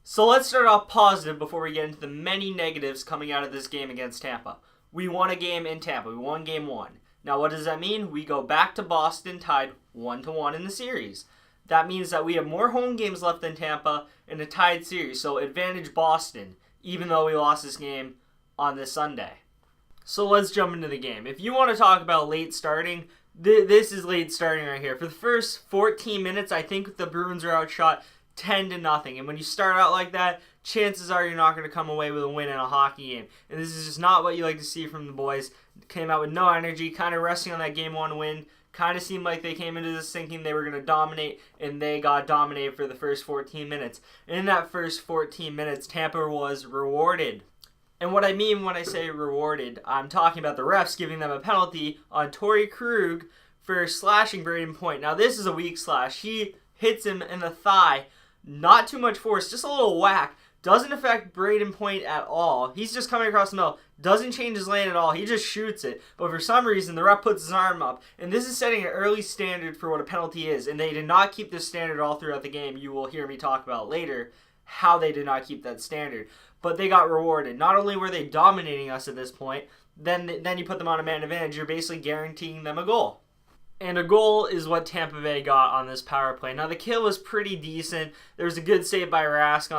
So let's start off positive before we get into the many negatives coming out of this game against Tampa. We won a game in Tampa. We won game 1. Now what does that mean? We go back to Boston tied 1-1 in the series. That means that we have more home games left than Tampa in a tied series. So advantage Boston, even though we lost this game on this Sunday. So let's jump into the game. If you want to talk about late starting, this is late starting right here. For the first 14 minutes, I think the Bruins are outshot 10-0. And when you start out like that, chances are you're not going to come away with a win in a hockey game. And this is just not what you like to see from the boys. Came out with no energy, kind of resting on that game 1 win. Kind of seemed like they came into this thinking they were going to dominate, and they got dominated for the first 14 minutes. And in that first 14 minutes, Tampa was rewarded. And what I mean when I say rewarded, I'm talking about the refs giving them a penalty on Torrey Krug for slashing Braden Point. Now this is a weak slash. He hits him in the thigh. Not too much force, just a little whack. Doesn't affect Braden Point at all. He's just coming across the middle. Doesn't change his lane at all. He just shoots it. But for some reason, the ref puts his arm up. And this is setting an early standard for what a penalty is. And they did not keep this standard all throughout the game. You will hear me talk about later how they did not keep that standard. But they got rewarded. Not only were they dominating us at this point, then you put them on a man advantage. You're basically guaranteeing them a goal. And a goal is what Tampa Bay got on this power play. Now, the kill was pretty decent. There was a good save by Rask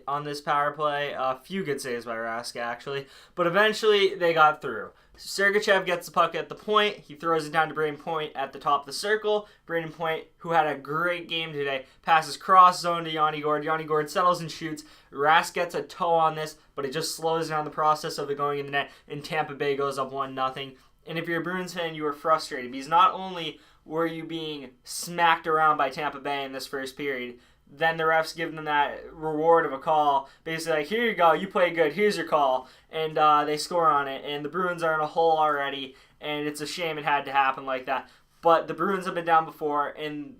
on this power play. A few good saves by Rask, actually. But eventually, they got through. Sergachev gets the puck at the point. He throws it down to Braden Point at the top of the circle. Braden Point, who had a great game today, passes cross zone to Yanni Gourde. Yanni Gourde settles and shoots. Rask gets a toe on this, but it just slows down the process of it going in the net. And Tampa Bay goes up 1-0. And if you're a Bruins fan, you were frustrated because not only were you being smacked around by Tampa Bay in this first period, then the refs give them that reward of a call. Basically, like, here you go, you played good, here's your call. And they score on it, and the Bruins are in a hole already, and it's a shame it had to happen like that. But the Bruins have been down before, and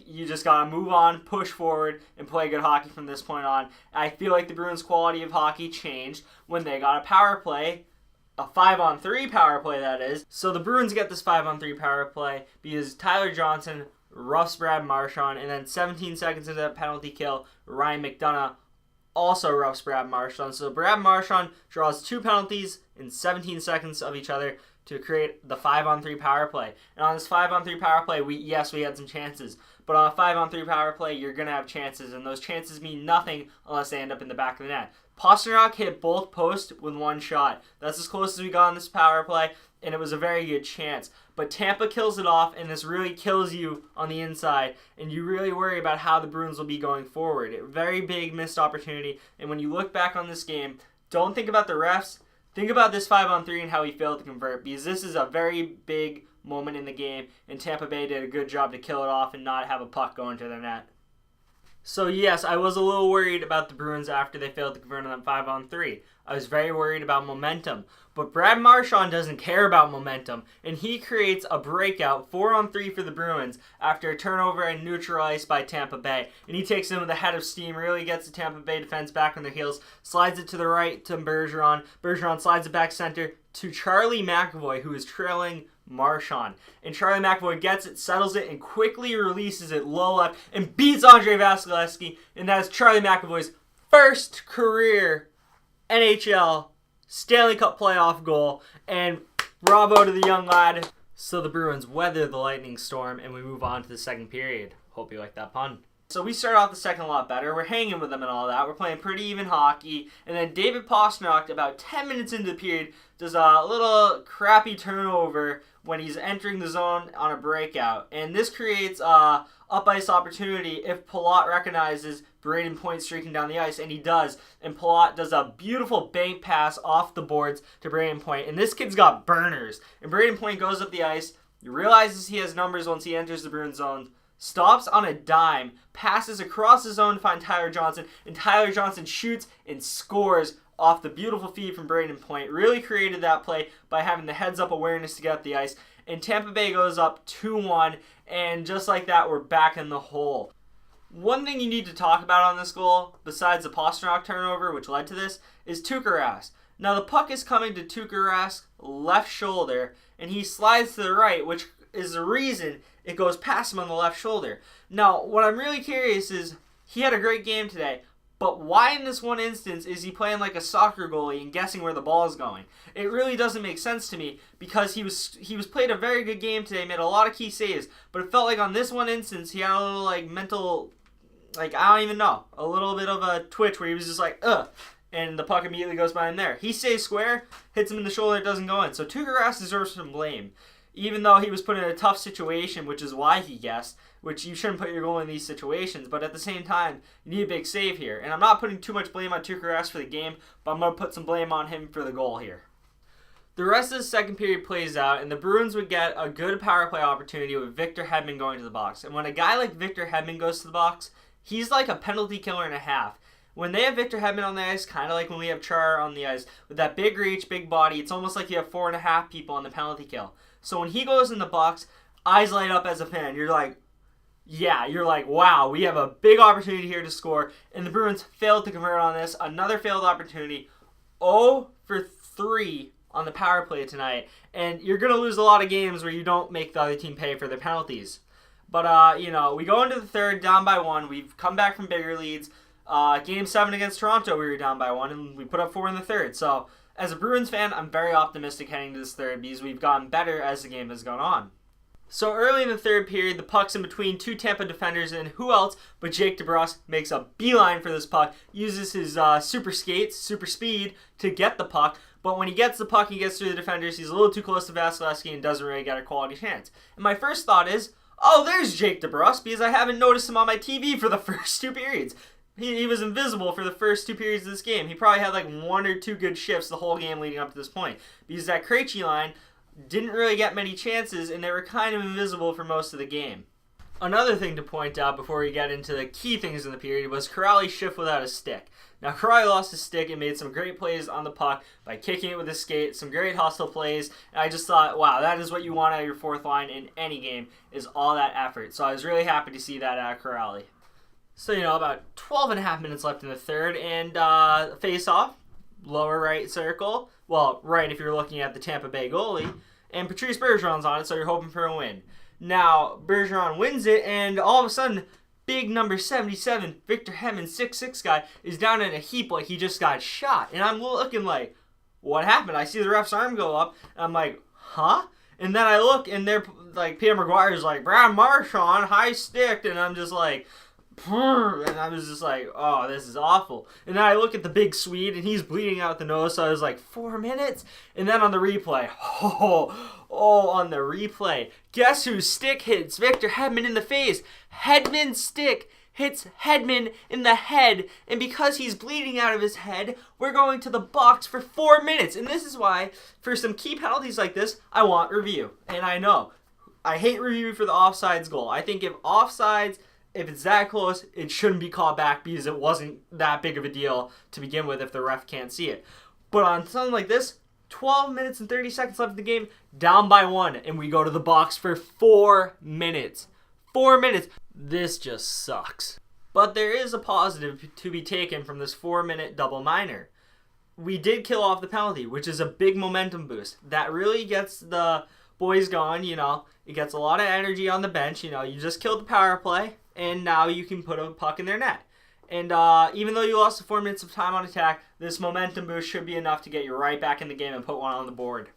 you just got to move on, push forward, and play good hockey from this point on. I feel like the Bruins' quality of hockey changed when they got a power play. A 5-on-3 power play, that is. So the Bruins get this 5-on-3 power play because Tyler Johnson roughs Brad Marchand, and then 17 seconds into that penalty kill, Ryan McDonough also roughs Brad Marchand. So Brad Marchand draws 2 penalties in 17 seconds of each other to create the 5-on-3 power play. And on this 5-on-3 power play, we had some chances. But on a 5-on-3 power play, you're going to have chances, and those chances mean nothing unless they end up in the back of the net. Pastrnak hit both posts with 1 shot. That's as close as we got on this power play, and it was a very good chance. But Tampa kills it off, and this really kills you on the inside, and you really worry about how the Bruins will be going forward. A very big missed opportunity, and when you look back on this game, don't think about the refs. Think about this 5-on-3 and how he failed to convert, because this is a very big moment in the game, and Tampa Bay did a good job to kill it off and not have a puck go into the net. So yes, I was a little worried about the Bruins after they failed to convert on that 5-on-3. I was very worried about momentum. But Brad Marchand doesn't care about momentum, and he creates a breakout 4-on-3 for the Bruins after a turnover and neutral ice by Tampa Bay. And he takes them with a head of steam, really gets the Tampa Bay defense back on their heels, slides it to the right to Bergeron. Bergeron slides it back center to Charlie McAvoy, who is trailing Marchand. And Charlie McAvoy gets it, settles it, and quickly releases it low left and beats Andrei Vasilevskiy. And that is Charlie McAvoy's first career NHL Stanley Cup playoff goal. And bravo to the young lad. So the Bruins weather the lightning storm, and we move on to the second period. Hope you like that pun. So we start off the second a lot better. We're hanging with them and all that. We're playing pretty even hockey. And then David Pastrnak, about 10 minutes into the period, does a little crappy turnover when he's entering the zone on a breakout. And this creates a up-ice opportunity if Palat recognizes Braden Point streaking down the ice, and he does. And Palat does a beautiful bank pass off the boards to Braden Point. And this kid's got burners. And Braden Point goes up the ice, realizes he has numbers once he enters the Bruins zone, stops on a dime, passes across the zone to find Tyler Johnson, and Tyler Johnson shoots and scores off the beautiful feed from Braden Point. Really created that play by having the heads-up awareness to get up the ice. And Tampa Bay goes up 2-1, and just like that, we're back in the hole. One thing you need to talk about on this goal, besides the Pastrnak turnover, which led to this, is Tuukka Rask. Now, the puck is coming to Tuukka Rask's left shoulder, and he slides to the right, which is the reason it goes past him on the left shoulder. Now, what I'm really curious is, he had a great game today, But why in this one instance is he playing like a soccer goalie and guessing where the ball is going? It really doesn't make sense to me because he was played a very good game today, made a lot of key saves, but it felt like on this one instance he had a little like mental, like I don't even know, a little bit of a twitch where he was just like, ugh, and the puck immediately goes by him there. He stays square, hits him in the shoulder, it doesn't go in. So Tuukka Rask deserves some blame. Even though he was put in a tough situation, which is why he guessed, which you shouldn't put your goal in these situations, but at the same time, you need a big save here. And I'm not putting too much blame on Tuukka Rask for the game, but I'm going to put some blame on him for the goal here. The rest of the second period plays out, and the Bruins would get a good power play opportunity with Victor Hedman going to the box. And when a guy like Victor Hedman goes to the box, he's like a penalty killer and a half. When they have Victor Hedman on the ice, kind of like when we have Char on the ice, with that big reach, big body, it's almost like you have 4.5 people on the penalty kill. So when he goes in the box, eyes light up as a fan. You're like, wow, we have a big opportunity here to score. And the Bruins failed to convert on this. Another failed opportunity. 0 for 3 on the power play tonight. And you're going to lose a lot of games where you don't make the other team pay for their penalties. But, we go into the third down by 1. We've come back from bigger leads. Game 7 against Toronto, we were down by 1, and we put up 4 in the third. So, as a Bruins fan, I'm very optimistic heading to this third because we've gotten better as the game has gone on. So early in the third period, the puck's in between 2 Tampa defenders, and who else but Jake DeBrusk makes a beeline for this puck, uses his super skates, super speed to get the puck, but when he gets the puck, he gets through the defenders, he's a little too close to Vasilevsky and doesn't really get a quality chance. And my first thought is, oh, there's Jake DeBrusk, because I haven't noticed him on my TV for the first 2 periods. He was invisible for the first 2 periods of this game. He probably had like 1 or 2 good shifts the whole game leading up to this point. Because that Krejci line didn't really get many chances, and they were kind of invisible for most of the game. Another thing to point out before we get into the key things in the period was Kuraly's shift without a stick. Now, Kuraly lost his stick and made some great plays on the puck by kicking it with his skate, some great hustle plays, and I just thought, wow, that is what you want out of your fourth line in any game, is all that effort. So I was really happy to see that out of Kuraly. So, about 12 and a half minutes left in the third, and face-off, lower right circle. Well, right if you're looking at the Tampa Bay goalie. And Patrice Bergeron's on it, so you're hoping for a win. Now, Bergeron wins it, and all of a sudden, big number 77, Victor Hedman, 6'6" guy, is down in a heap like he just got shot. And I'm looking like, what happened? I see the ref's arm go up, and I'm like, huh? And then I look, and they're like, Peter McGuire's like, Brad Marchand, high stick, and I'm just like, and I was just like, oh, this is awful. And then I look at the big Swede, and he's bleeding out the nose, so I was like, 4 minutes? And then on the replay, on the replay, guess whose stick hits Victor Hedman in the face? Hedman's stick hits Hedman in the head, and because he's bleeding out of his head, we're going to the box for 4 minutes. And this is why, for some key penalties like this, I want review. And I know, I hate review for the offsides goal. I think if it's that close, it shouldn't be called back because it wasn't that big of a deal to begin with if the ref can't see it. But on something like this, 12 minutes and 30 seconds left in the game, down by 1, and we go to the box for 4 minutes. 4 minutes. This just sucks. But there is a positive to be taken from this 4-minute double minor. We did kill off the penalty, which is a big momentum boost. That really gets the boys going, It gets a lot of energy on the bench. You just killed the power play, and now you can put a puck in their net. And even though you lost the 4 minutes of time on attack, this momentum boost should be enough to get you right back in the game and put one on the board.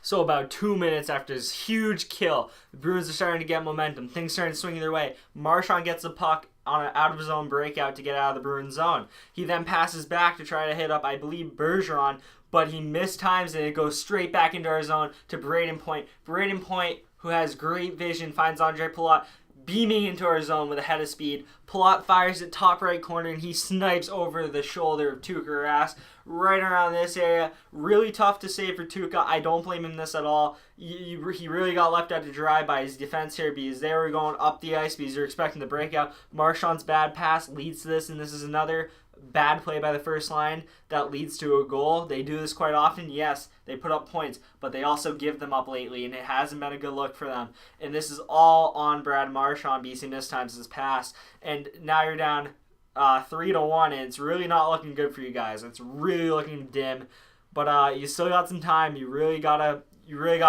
So about 2 minutes after this huge kill, the Bruins are starting to get momentum. Things starting swinging their way. Marchand gets the puck on an out-of-zone breakout to get out of the Bruins zone. He then passes back to try to hit up, I believe, Bergeron, but he mistimes and it goes straight back into our zone to Braden Point. Braden Point, who has great vision, finds Andre Palat beaming into our zone with a head of speed. Palat fires at top right corner, and he snipes over the shoulder of Tuukka Rask right around this area. Really tough to save for Tuukka. I don't blame him this at all. He really got left out to dry by his defense here because they were going up the ice because you're expecting the breakout. Marchand's bad pass leads to this, and this is another bad play by the first line that leads to a goal. They do this quite often. Yes, they put up points, but they also give them up lately, and it hasn't been a good look for them. And this is all on Brad Marchand because he missed times his pass. And now you're down 3-1, and it's really not looking good for you guys. It's really looking dim, but you still got some time. You really gotta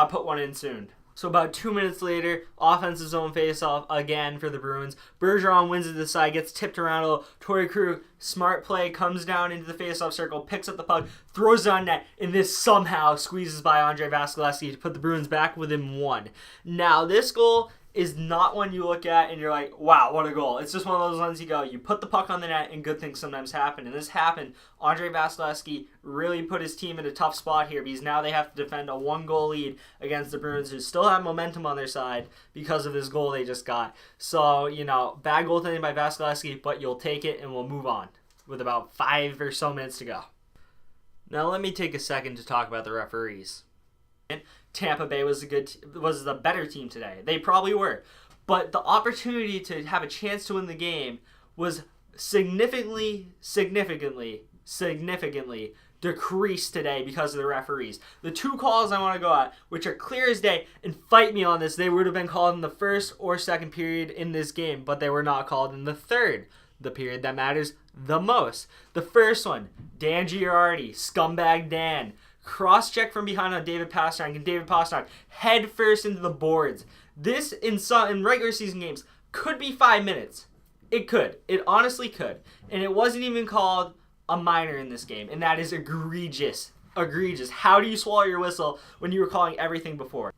put one in soon. So about 2 minutes later, offensive zone face-off again for the Bruins. Bergeron wins it to the side, gets tipped around a little. Torrey Krug, smart play, comes down into the face-off circle, picks up the puck, throws it on net, and this somehow squeezes by Andrei Vasilevskiy to put the Bruins back within 1. Now, this goal is not one you look at and you're like, wow, what a goal. It's just one of those ones you put the puck on the net and good things sometimes happen. And this happened. Andrei Vasilevskiy really put his team in a tough spot here because now they have to defend a 1-goal lead against the Bruins who still have momentum on their side because of this goal they just got. So, bad goaltending by Vasilevskiy, but you'll take it and we'll move on with about 5 or so minutes to go. Now let me take a second to talk about the referees. Tampa Bay was the better team today. They probably were. But the opportunity to have a chance to win the game was significantly decreased today because of the referees. The 2 calls I want to go at, which are clear as day, and fight me on this, they would have been called in the first or second period in this game, but they were not called in the third, the period that matters the most. The first one, Dan Girardi, scumbag Dan, cross-check from behind on David Pastrnak, and David Pastrnak head first into the boards. This, in regular season games, could be 5 minutes. It could. It honestly could. And it wasn't even called a minor in this game, and that is egregious. Egregious. How do you swallow your whistle when you were calling everything before?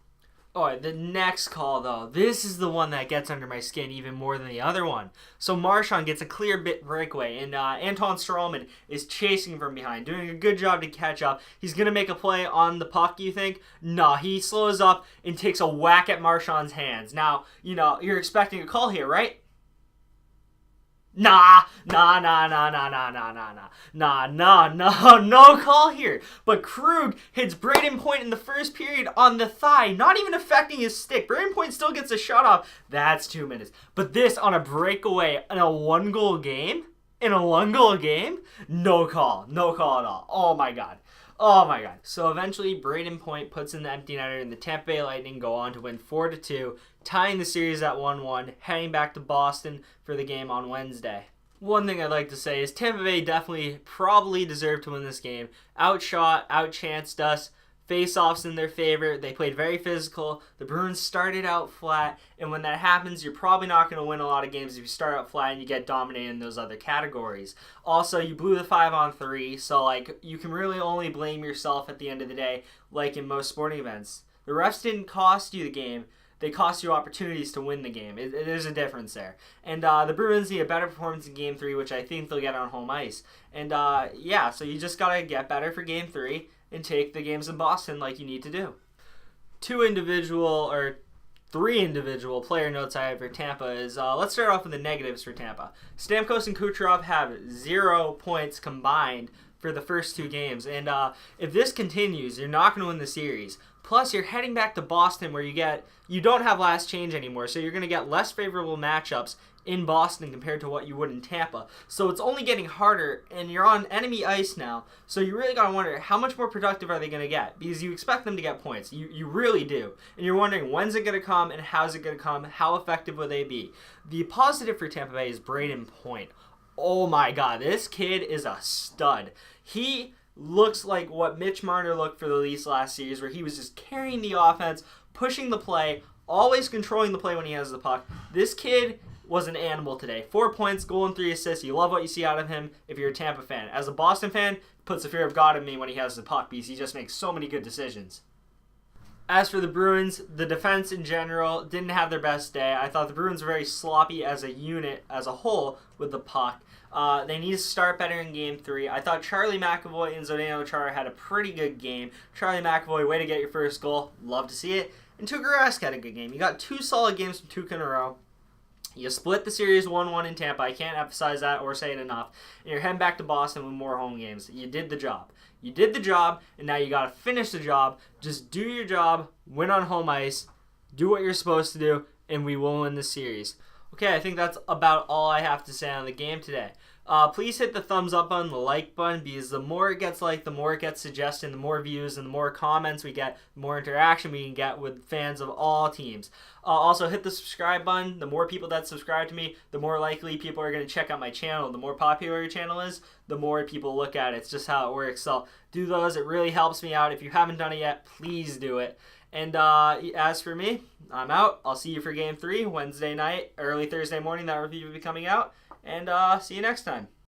Alright, the next call, though. This is the one that gets under my skin even more than the other one. So Marchand gets a clear bit breakaway, and Anton Stralman is chasing from behind, doing a good job to catch up. He's going to make a play on the puck, you think? No, he slows up and takes a whack at Marchand's hands. Now, you're expecting a call here, right? No call here. But Krug hits Braden Point in the first period on the thigh, not even affecting his stick. Braden Point still gets a shot off. That's 2 minutes. But this on a breakaway in a 1-goal game? No call. No call at all. Oh my god. So eventually, Braden Point puts in the empty netter, and the Tampa Bay Lightning go on to win 4-2, tying the series at 1-1, heading back to Boston for the game on Wednesday. One thing I'd like to say is Tampa Bay definitely probably deserved to win this game. Outshot, outchanced us. Face-offs in their favor. They played very physical. The Bruins started out flat, and when that happens, you're probably not going to win a lot of games if you start out flat and you get dominated in those other categories. Also, you blew the 5-on-3, so you can really only blame yourself at the end of the day, like in most sporting events. The refs didn't cost you the game. They cost you opportunities to win the game. There's a difference there. And the Bruins need a better performance in Game 3, which I think they'll get on home ice. And so you just got to get better for Game 3 and take the games in Boston like you need to do. 3 individual player notes I have for Tampa is, let's start off with the negatives for Tampa. Stamkos and Kucherov have 0 points combined for the first 2 games. And if this continues, you're not going to win the series. Plus, you're heading back to Boston where you don't have last change anymore, so you're going to get less favorable matchups in Boston compared to what you would in Tampa. So it's only getting harder, and you're on enemy ice now, so you really got to wonder how much more productive are they going to get, because you expect them to get points. You really do. And you're wondering when's it going to come and how's it going to come, how effective will they be. The positive for Tampa Bay is Braden Point. Oh my god, this kid is a stud. He looks like what Mitch Marner looked for the Leafs last series, where he was just carrying the offense, pushing the play, always controlling the play when he has the puck. This kid was an animal today. 4 points, goal and 3 assists. You love what you see out of him if you're a Tampa fan. As a Boston fan, it puts the fear of God in me when he has the puck because he just makes so many good decisions. As for the Bruins, the defense in general didn't have their best day. I thought the Bruins were very sloppy as a unit, as a whole, with the puck. They need to start better in Game 3. I thought Charlie McAvoy and Zdeno Chara had a pretty good game. Charlie McAvoy, way to get your first goal. Love to see it. And Tuukka Rask had a good game. You got 2 solid games from Tuukka in a row. You split the series 1-1 in Tampa. I can't emphasize that or say it enough. And you're heading back to Boston with more home games. You did the job. You did the job, and now you got to finish the job. Just do your job, win on home ice, do what you're supposed to do, and we will win the series. Okay, I think that's about all I have to say on the game today. Please hit the thumbs up button, the like button, because the more it gets liked, the more it gets suggested, the more views and the more comments we get, the more interaction we can get with fans of all teams. Also, hit the subscribe button. The more people that subscribe to me, the more likely people are going to check out my channel. The more popular your channel is, the more people look at it. It's just how it works. So do those. It really helps me out. If you haven't done it yet, please do it. And as for me, I'm out. I'll see you for Game 3 Wednesday night, early Thursday morning. That review will be coming out. And see you next time.